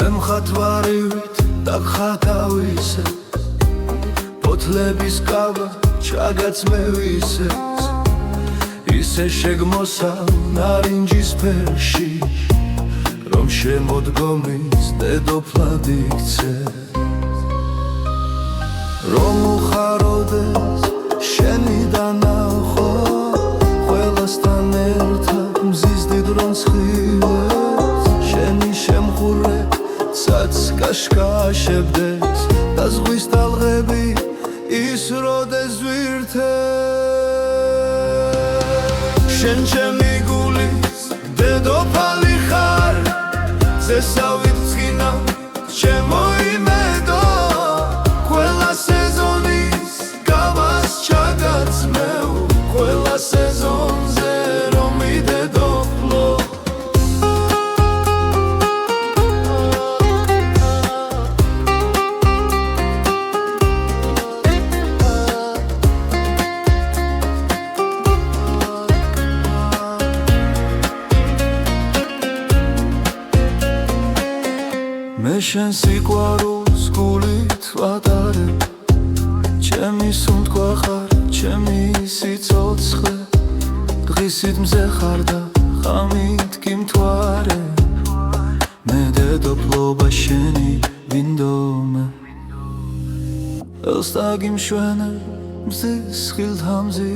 მე მხატვარივით დაგხატავისე ფოთლების კავა ჩაგაცმევისეს ისე შეგმოსავ ნარინჯის ფერში რომ შემოდგომის დედოფლად იქცე რომ უხაროდეს შენი დანახო ყველასთან ერთად მზის დიდ რონცხილებს შენი შემხურე კაშკაშებდეს და ზღვის ტალღები ისროდეს ზვირთებს შენ ჩემი გულის დედოფალი ხარ ზესავით ცხინა ჩემო იმედო ყველა სეზონის გავას ჩაგაცმევ ყველა სეზონზე რომ მიდედოფლო მე შენ სიყვარულს გულით ვატარებ ჩემი სუნთქვა ხარ ჩემი სიცოცხლე დღისით მზე ხარ და ღამით გიმთვარე მე დედოფლობა შენი ვინდომე ელს დაგიმშვენე მზის ხილთამზი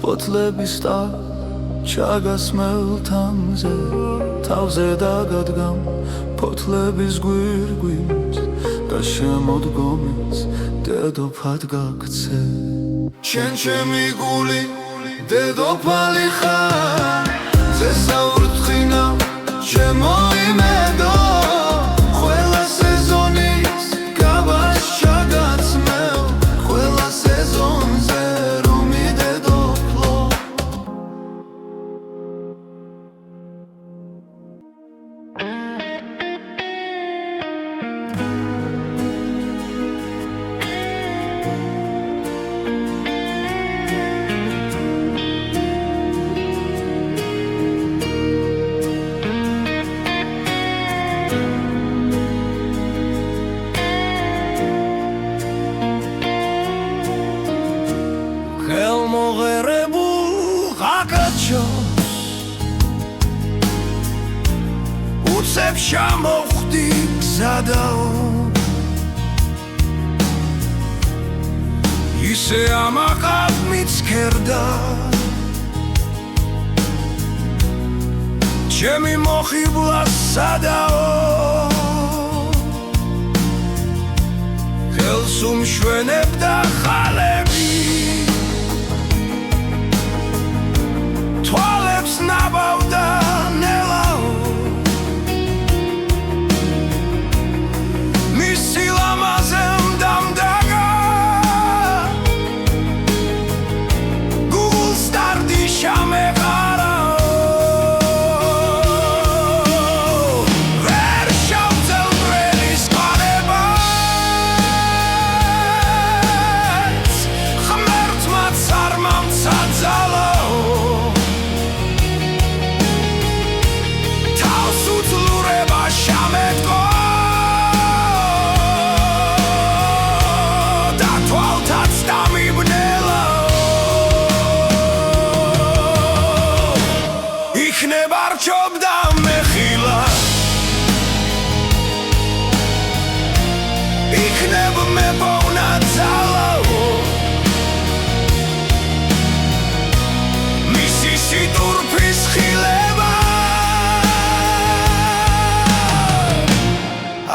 ფოთლების ტა ჩაგასმევ თამზე თავზე დაგადგამ ფოთლების გვირგვინს და შემოდგომის დედოფლად გაქცე შენ ჩემი გული დედოფალი ხარ ზესაურთ ცხინა ჩემო იმედო ყველა სეზონის გავას ჩაგაცმევ ყველა სეზონზე რომ მიდედოფლო უცებ შემოხვდი გზადაო ისე ამაყავ მიცქერდა ჩემი მოხიბლა სადაო ხელს უმშვენებდა ხალები თვალებს ნაბავდა ნელაო მისი ლამაზე მდამდაგა გულს დარდი შამეყარაო ვერ შავწელ ბრელის ყარებას ღმერთმაც არ მომცაძალაო თავს უძლურება შამეთკო ჩობდა მეხილა იქნებ მეპოვნა ძალაო მისი სიტურფის ხილება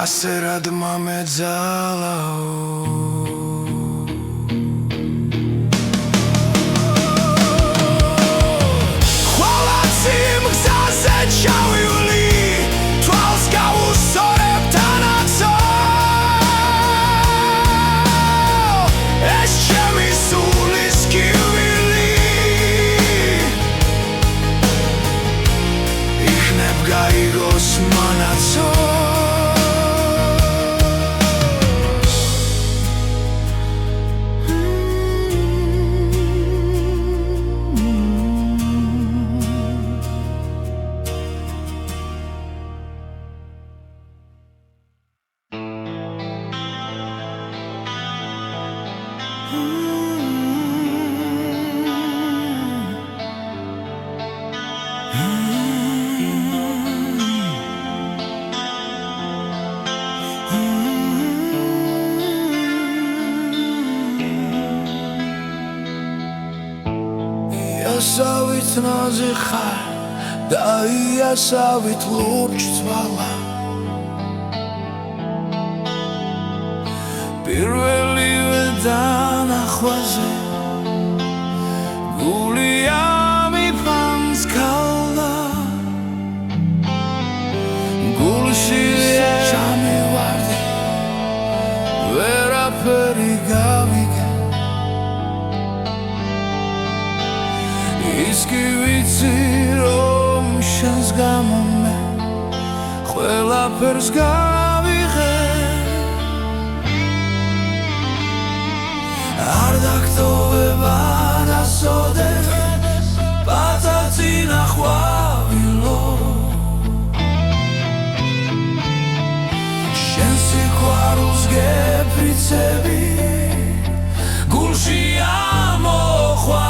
ასე რადმა მეძალაო შავიული თვალს გავუსორებ თანაცო ეს ჩემი სულის კივილი იქნებ გაიგოს მანაცო იასავით ნაზი ხარ და იასავით ლურჯ ცვალა პირველივე დანახვაზე გული ამიფანს ქალდა გულში ჩამივარდი ვერაფერი გავიგე ის კი ვიცი რომ შენს გამო მე ყველაფერს გავიღე არ დაგტოვება დასოდეს პატაცი ნახვავილო შენ სიყვარულს გეფრიცები გულში ამოყვანილო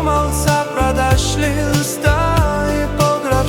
ხომალ საპრადაშლილს და იპოგრაფ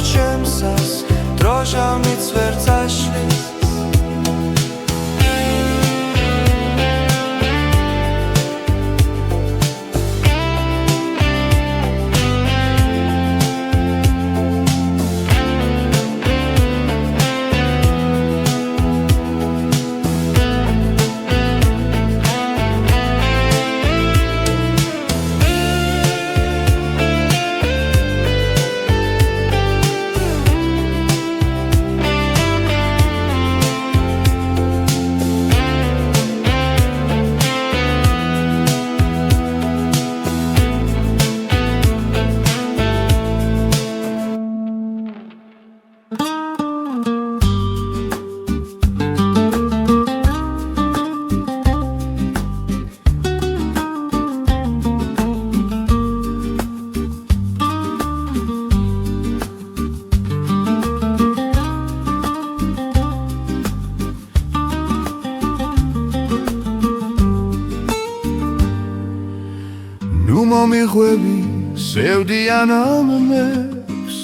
ნუ მომიღვები სევდიან ამებს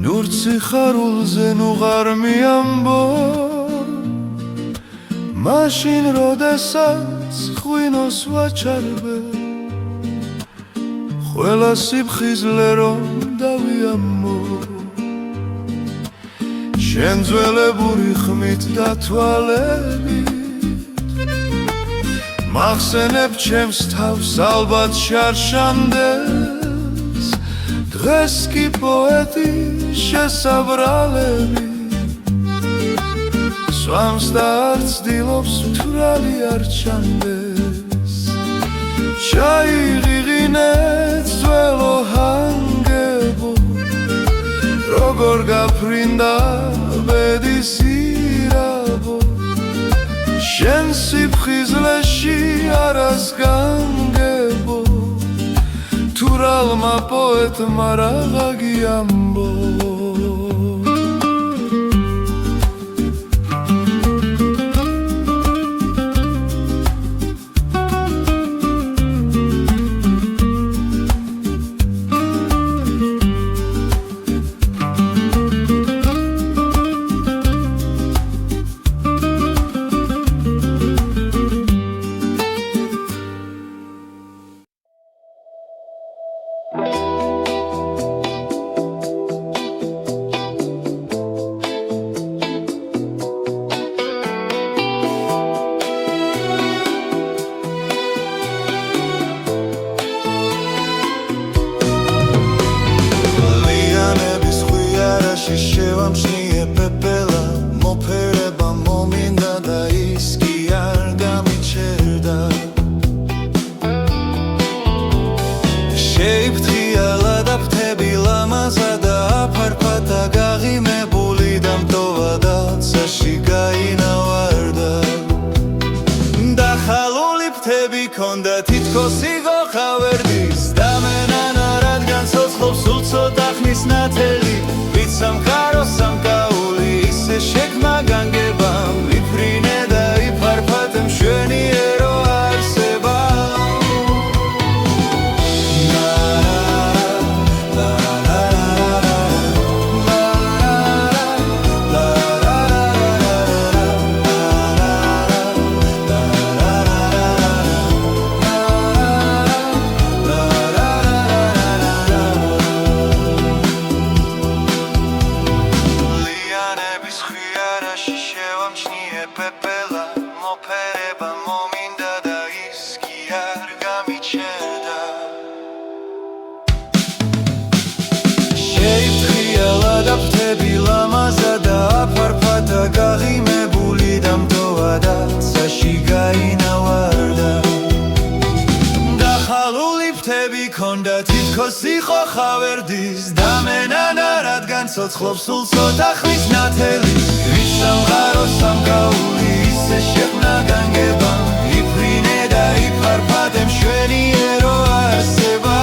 ნურ ციხარულზე ნუ ღარ მიამბო მაშინ როდესაც ღვინოს ვაჩარბე ყველა სიფხიზლე რომ დავიამბო შენ ძველებური ხმით და თვალებით მახსენებ ჩემს თავს ალბათ შარშანდეს დღეს კი პოეტის შესაბრალები სვამს და არ ცდილობს მთვრალი არ ჩანდეს ჩაიღიღინეთ ძველო ჰანგებო როგორ გაფრინდა ბედის ირაბო შენ სიფხიზლეში არას განგებო თუ რალმა პოეტმა რაღა გიამბო შევამჩნიე პეპელა მოფერება მომინდა და ის კი არ გამიჩერდა შეიფრთხიალა და ფრთები ლამაზა და აფარფათა გაღიმებული და მტოვა და ცაში გაინავარდა დახალული ფრთები ქონდა თითქოს იღო ხავერდის და მენანა რადგან ცოცხლობს სულ ცოტა ხნის ნათელი სამყარო სამკაული ისე შექმნა განგება ვიფრინე და იფარფათ მშვენიერო არსება შევამჩნიე პეპელა მოფერება მომინდა და ის კი არ გამიჩერდა შეიფრთხიალა და ფრთები ლამაზა და აფარფათა გაღიმებული და მტოვა და ცაში გაინავარდა დახალული ფრთები ქონდა თითქოს იყო ხავერდის და მენანა რადგან ცოცხლობს სულ ცოტა ხნის ნათელი სამყარო სამკაული ისე შექმნა განგება იფრინე და იფარფათ მშვენიერო არსება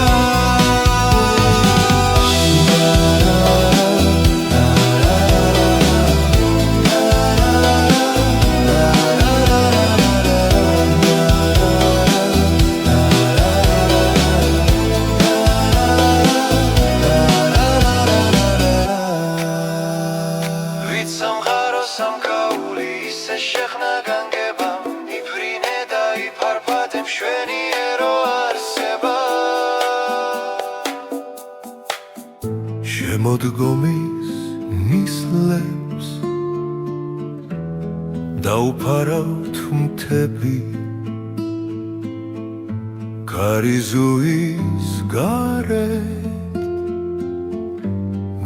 სამკაული ისე შექმნა განგება იფრინე და იფარფათ მშვენიერო არსება შემოდგომის ნისლებს დაუფარავთ მთები ქარიზუის გარეთ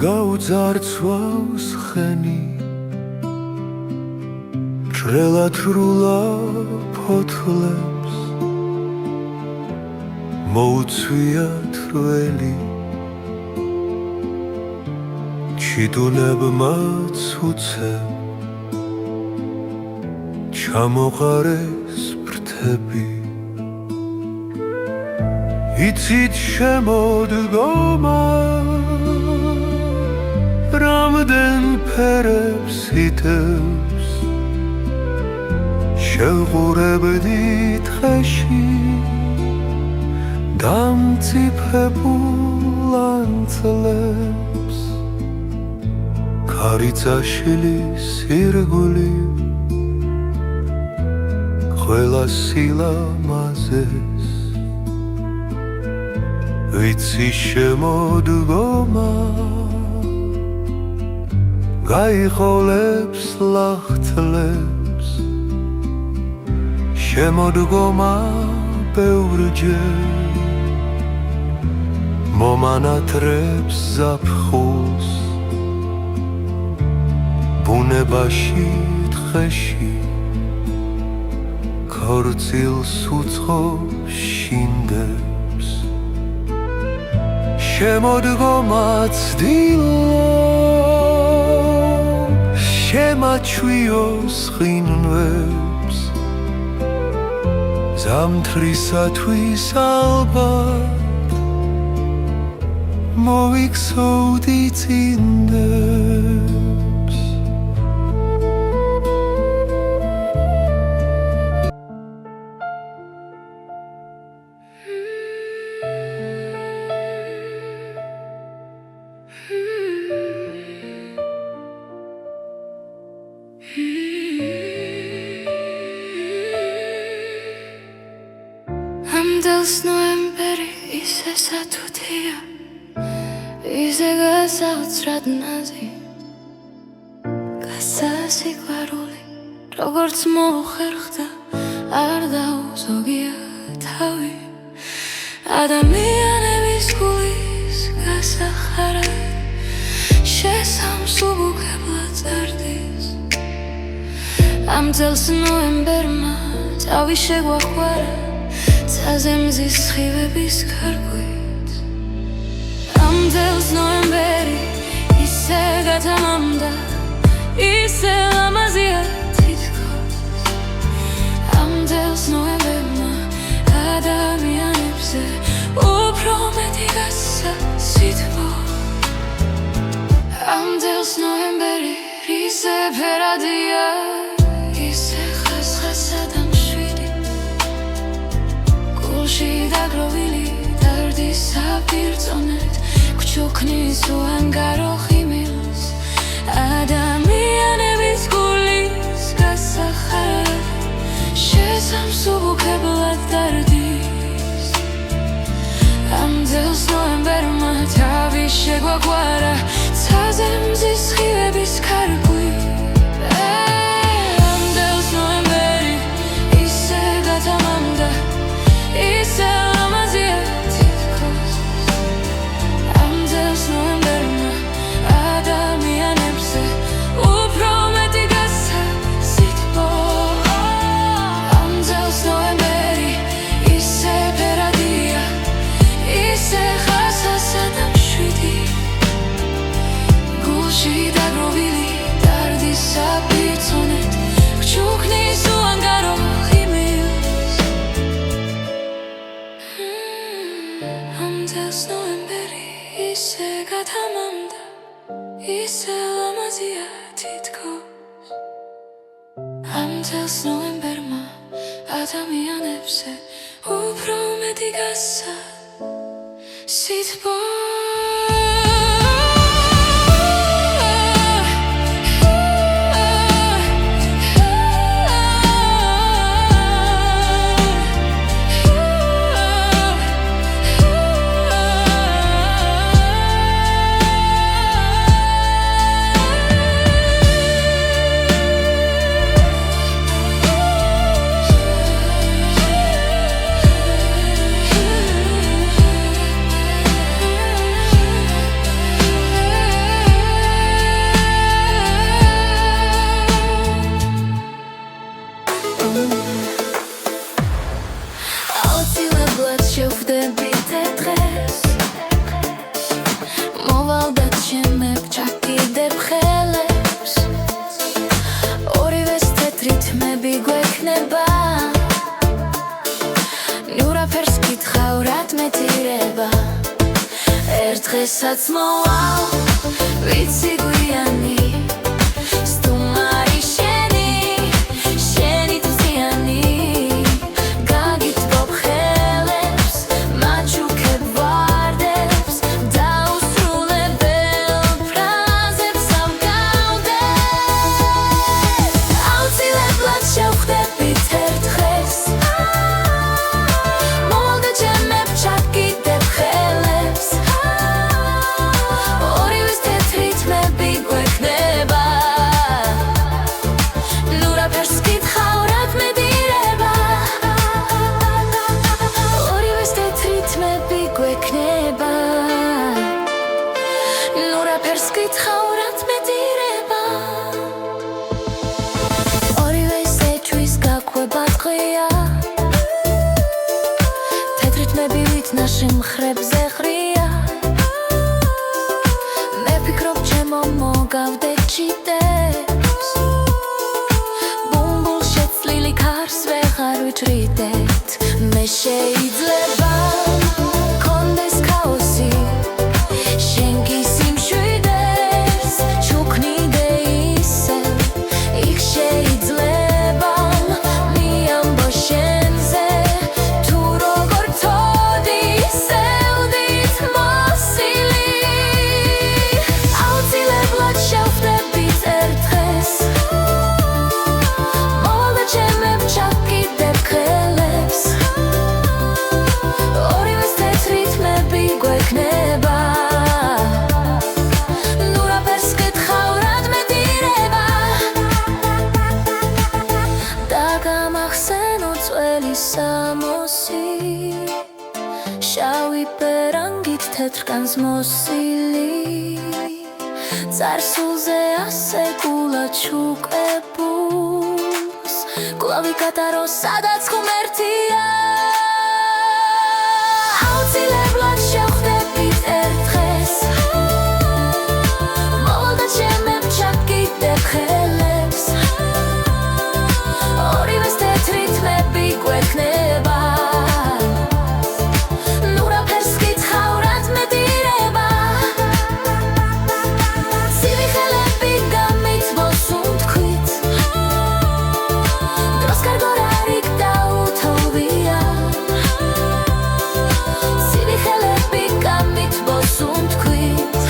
გაუძარცვავს ხენი ტრელათრულა ფოთლებს მოუცვიათ რველი ჩიტუნებმაც უცებ ჩამოყარეს ფრთები იცით შემოდგომა რამდენ ფერებს იტევს შევღურებდი დღეში წიფებულ ანთლებს ქარიწაშილი სირგული ყველა სილამაზეს ვიცი შემოდგომა გაიყოლებს ლახთლებს შემოდგომა ბევრჯერ მომანატრებს ზაფხულს ბუნებაში დღეში ქორწილს უცხო შინდებს შემოდგომა ცდილობს შემაჩვიოს ხინვებს ზამთრისათვის ალბათ მოვიქცევდი წინდებს ამდელს ნოემბერი ისე სათუთია ისე გასაოცრად ნაზი გასასიყვარული როგორც მოხერხდა არ დაუზოგია თავი ადამიანების გულის გასახარად შესამსუბუქებლად წერდის ამ წელს ნოემბერმა თავი შეგვახვარა ცაზემზის სხივების გარკვით ამ წელს ნოემბერი ისე გათამამდა ისე ლამაზია თითქოს ამ წელს ნოემბერმა ადამიანებზე უფრო მეტი გასცა სითბო ამ წელს ნოემბერი ისე ფერადია ისე ხასხასა და მშვიდი გულში დაგროვილი დარდის საპირწონეთ გჩუქნის უანგარო ხიმილს ადამიანების გულის გასახარად შესამსუბუქებლად დარდის ამ წელს ნოემბერმა თავი შეგვაგვარა ცაზემზის სხივების გარკვით ამ წელს ნოემბერი ისე გათამამდა ისე ლამაზია თითქოს ამ წელს ნოემბერმა ადამიანებზე უფრო მეტი გასცა სითბო ამ წელს ნოემბერი ისე ფერადია ისე ხასასა და მშვიდი გულში დაგროვილი დარდის საპირწონეთ გჩუქნის უანგარო ხიმილს ამ წელს ნოემბერი ისე გათამამდა ისე ლამაზია თითქოს ამ წელს ნოემბერმა ადამიანებზე უფრო მეტი გასცა სითბო აუცილებლად შევხვდებით დღეს მოვალდათ შემებ ჩაკიდებ ხელებს ორივეს თეთრი თმები გვექნება ნიურაფერს გითხავ რად მეტირება ერთ დღესაც მოვალ ვიცი გვიანი სტუმარი შენი შენი თვიანი გაგიტბობ ხელებს მაჩუქებ ჭამით ნაში მხრებზე ხრია მე ფიქრობ ჩემო მოგავდე ჭიდებს ბუმბულ შეცლილი ქარს ვეღარ ვიჭრიდეთ მე შეიძლება კონდეს ქაოსი შენ კი სიმშვიდეს ჩუქნიდე ისე იქ შეიძლება მიამბო შენზე თუ როგორ თოდი სევდით მოსილი აუცილებლად შევხვდებით ერთ დღეს მოვლა ჩემებ ჩაკიდებ ხელებს ორივეს თეთრი თმები გვექნება ნურაფერს კითხავ რად მეტირება და გამახსენო წველი სამოსი შავი პერანგით თეთრკანს მოსილი წარსულზე ასე გულად ჩუკებულს კლავი კატარო სადაც ღმერთია აუცილებლად შევხვდებით ერთ დღეს მოვლა ჩემებ ჩაკიდებ ხელებს ორივეს თეთრი თმები გვექნება ნურაფერს კითხავ რად მეტირება ცივი ხელები გამიწვოს უთქვით დროს კარგო რა რიგ დაუთოვია ცივი ხელები გამიწვოს უთქვით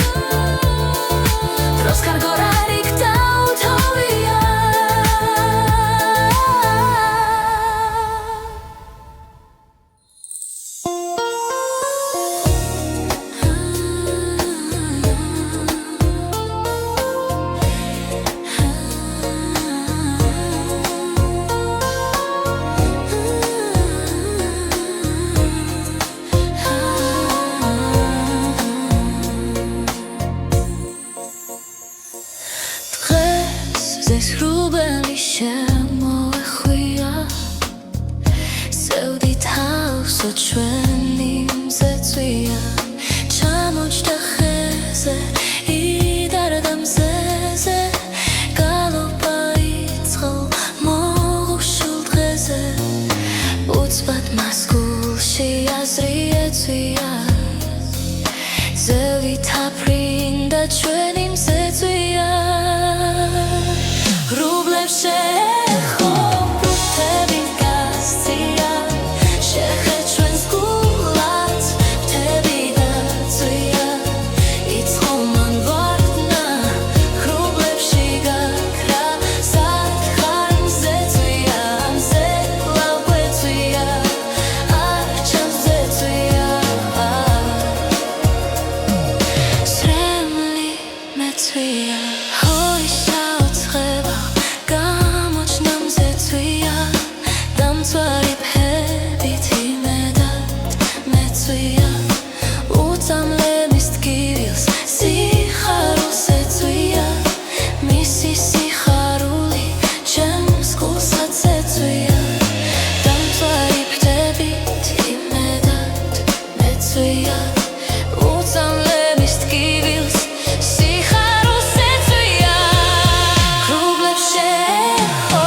დროს კარგო რა რიგ დაუთოვია დღეს ზესრუბელი შემოეხვია სევდი თავსო ჩვენი მზეწვია ჩამოჭდა ხეზე იდარდა მზეზე გალობა იწყო მოღუშულ დღეზე უცბად მასკულში აზრი ეწვია ზევი თაფრინდა ჩვენი მზეწვია რუბლებს შეეხო ფრთები გასწია შეხე ჩვენს გულად ფრთები დაწვია იწყო მან ვარდნა რუბლებში გაქრა სათხარ მზეწვია მზე კვლავ გვეწვია არ ჩანს მზეწვია სრემლი მეწვია ჰოი საოცრება გამოჩნდა მზეწვია დამწვარი ფებით იმედად მეწვია უწამლების ტკივილს სიხარულს ეწვია მისი სიხარული ჩემს გულსაც ეწვია დამწვარი ფებით იმედად მეწვია უწამლების ტკივილს სიხარულს ეწვია რუბლებს შეეხო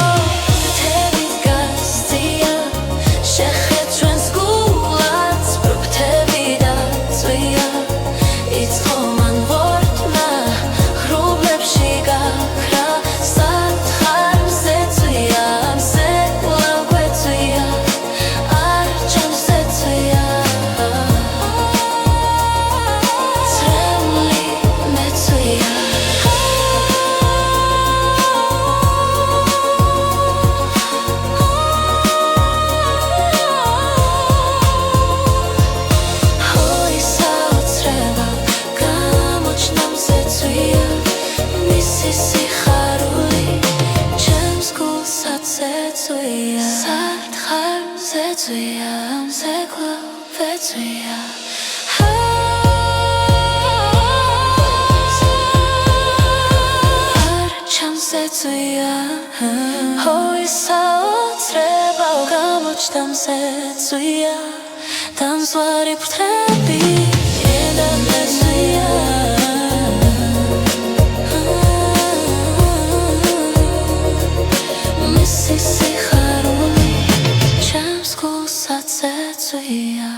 ფრთები გასწია შეხე ჩვენს გულად ფრთები დაწვია იწყო მან ვორდნა რუბლებში გაქრა სათხარ მზეწვია მზე კვლავ გვეწვია არ ჩანს მზეწვია სრემლი მეწვია ჰოი საოცრება გამოჩნდა მზეწვია მისი სიხარული ჩემს გულსაც ეწვია სათხარ მზეწვია მზე კვლავ ვეწვია არ ჩანს მზეწვია ჰოი საოცრება გამოჩნდა მზეწვია Dansvari putrebi Eda lesuia Misi si haruli Čems kulsa cecuia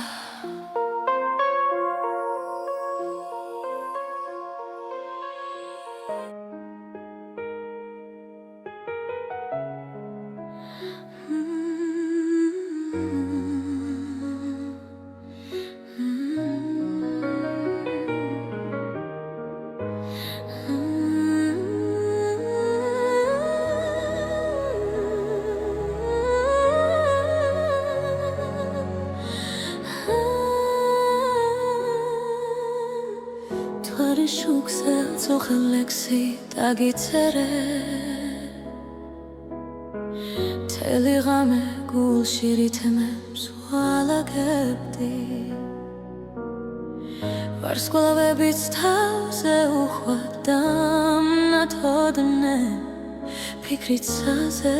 Твари шуксе цохлекси დაგიწერე თელი ღამე გულში რითმებს ვალაგებდი ვარსკვლავებიც თავზე უხვად დამნათოდნენ ფიქრით საზე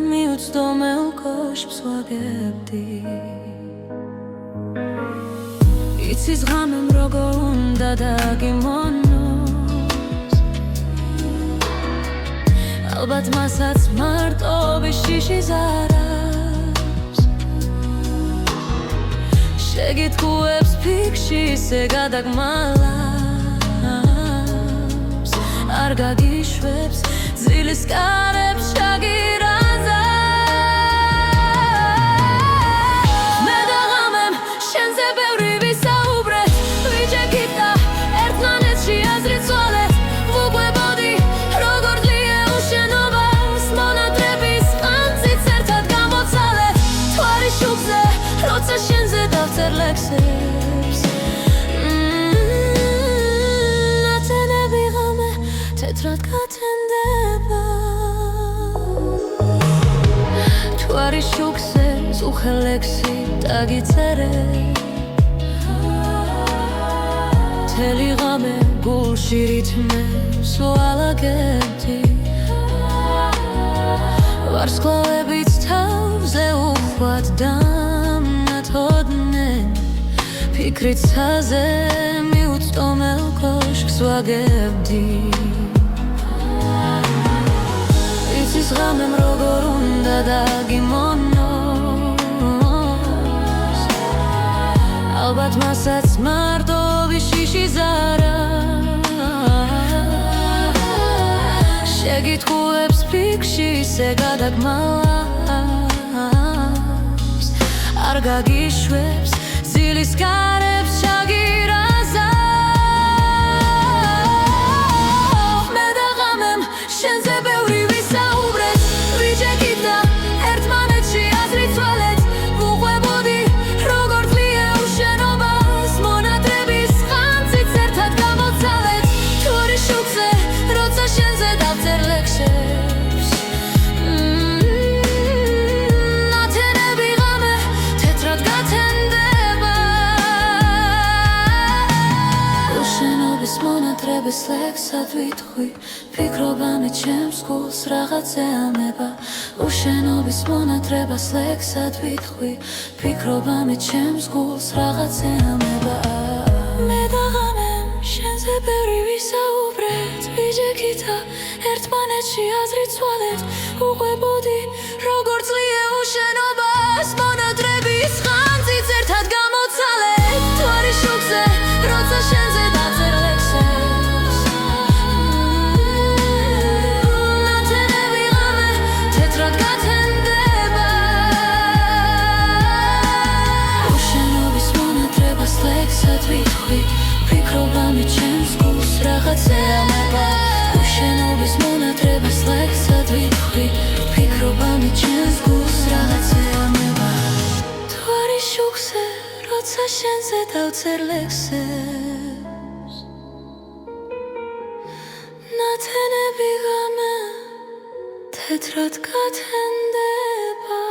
მიუწდომელ კოშკს ვაგებდი იცის ღამემ როგორ უნდა დაგიმონოს ალბათ მასაც მარტობის შიშის არავს შეგიტყუებს ფიქში ისე გადაგმალავს არ გაგიშვებს ძილის კარებს შაგირანზე მე და ღამემ შენზე ბევრი ვისაუბრეთ ვიჯექით და ერთმანეთში აზრით ცვალეთ ვუყვებოდი როგორ ძლიერულ შენობას მონატრების ყანწით ერთად გამოცალეთ თვარი შუბზე როცა შენზე დავწერ ლექსებს ნათენები ღამე თეთრად გათენდება თვარი შუბზე უხე ლექსი დაგიწერე თელი ღამე გულში რითმებს ვალაგებდი ვარსკვლავებიც თავზე უხვად დამნათოდნენ ფიქრით საზე მიუწდომელ კოშკს ვაგებდი იცის ღამემ როგორ უნდა დაგიმონოს ალბათ მასაც მარტობის შიშის არავს შეგიტყუებს ფიქში ისე გადაგმალავს არ გაგიშვებს ძილის კარებს შაგირანზე მე და ღამემ შენზე ბევრი ვისაუბრეთ ვიჯექით და ერთმანეთში აზრით ცვალეთ ვუყვებოდი როგორ ძლიერულ შენობას მონატრების ყანწით ერთად გამოცალეთ თვარი შუბზე როცა შენზე დავწერ ლექსებს ნათენები ღამე თეთრად გათენდება უშენობის მონატრების ლექსად ვიტყვი ფიქრობა მე ჩემს გულს რაღაცე ამება უშენობის მონატრებას ლექსად ვიტყვი ფიქრობა მე ჩემს გულს რაღაცე ამება მე და ღამემ შენზე ბევრი ვისაუბრეთ ვიჯექით და ერთმანეთში აზრით ცვალეთ ვუყვებოდი როგორ ძლიერულ შენობას მონატრების ყანწით ერთად გამოცალეთ თვარი შუბზე როცა შენზე დავწერ ლექსებს ნათენები ღამე თეთრად გათენდება უშენობის მონატრებას ლექსად ვიტყვი ფიქრობა მე ჩემს გულს რაღაცე ამება უშენობის მონატრებას ლექსად ვიტყვი ფიქრობა მე ჩემს გულს რაღაცე ამება თვარი შუქზე როცა შენზე დავწერ ლექსებს ნათენები ღამე თეთრად გათენდება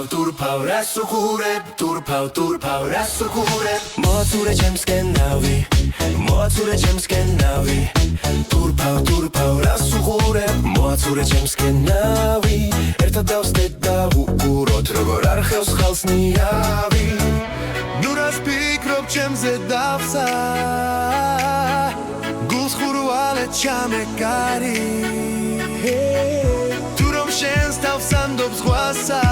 Turpav rас უყურებ Turpav rас უყურებ მოაწურე ჩემსკენ ნავი მოაწურე ჩემსკენ ნავი Turpav rас უყურებ მოაწურე ჩემსკენ ნავი ერთად დავსდეთ და ვუყუროთ როგორ არ ხევს ხალს ნიავი ნუ რას ფიქრობ ჩემზე დავსა გულს ხურვალეთ ჩამეკარი თუ რომ შენს თავს ანდობ ზღვასა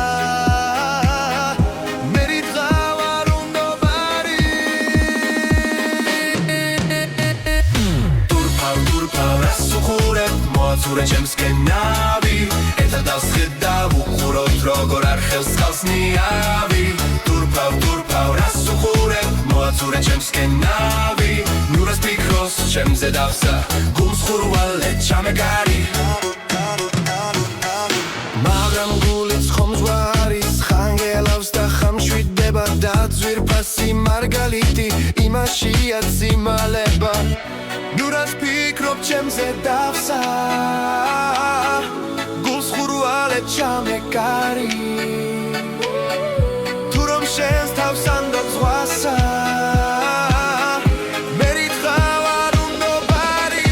მოაწურე ჩემსკენ ნავი ერთად დავსდეთ და ვუყუროთ როგორ არ ხევს ხალს ნიავი Turpav რას უყურებ მოაწურე ჩემსკენ ნავი ნუ რას ფიქრობს ჩემზე დავსა გულს ხურვალეთ ჩამეკარი მაგრამ გულიც ხომ ზვარის ხანგელავს და ხამშვიდდება და ძვირფასი მარგალიტი იმაშია ციმალება ნუ რას ფიქრობ ჩემზე დავსა გულს ხურვალეთ ჩამეკარი თუ რომ შენს თავს ანდობ ზღვასა მე რითხავ არ უნდობარი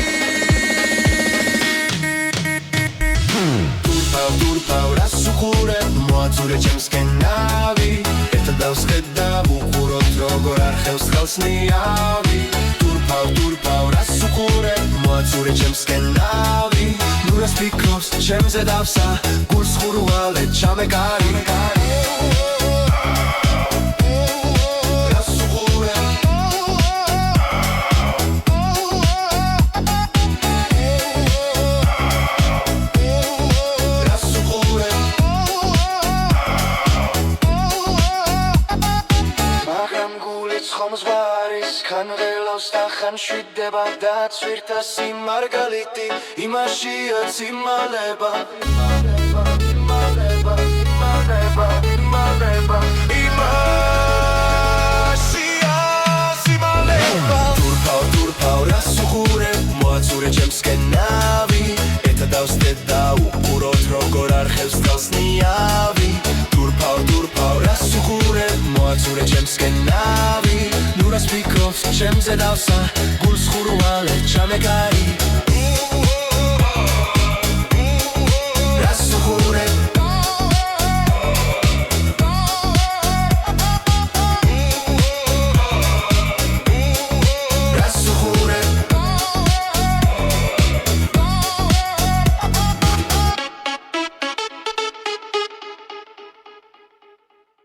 Turpav რას უყურებ მოაწურე ჩემსკენ ნავი ერთად დავსდეთ და ვუყუროთ როგორ არ ხევს ხალს ნიავი Turpav რას უყურებ მოაწურე ჩემსკენ ნავი ნუ რას ფიქრობს ჩემზე დავსა გულს ხურვალეთ ჩამეკარი ხომ ზვარის ხანგელავს და ხანშვიდდება და ძვირფასი მარგალიტი იმაშია ციმალება იმაშია ციმალება Turpav რას უყურებ მოაწურე ჩემსკენ ნავი ერთად დავსდეთ და ვუყუროთ როგორ არ ხევს ხალს ნიავი Turpav რას უყურებ მოაწურე ჩემსკენ ნავი ნუ რას ფიქრობს ჩემზე დავსა გულს ხურვალეთ ჩამეკარი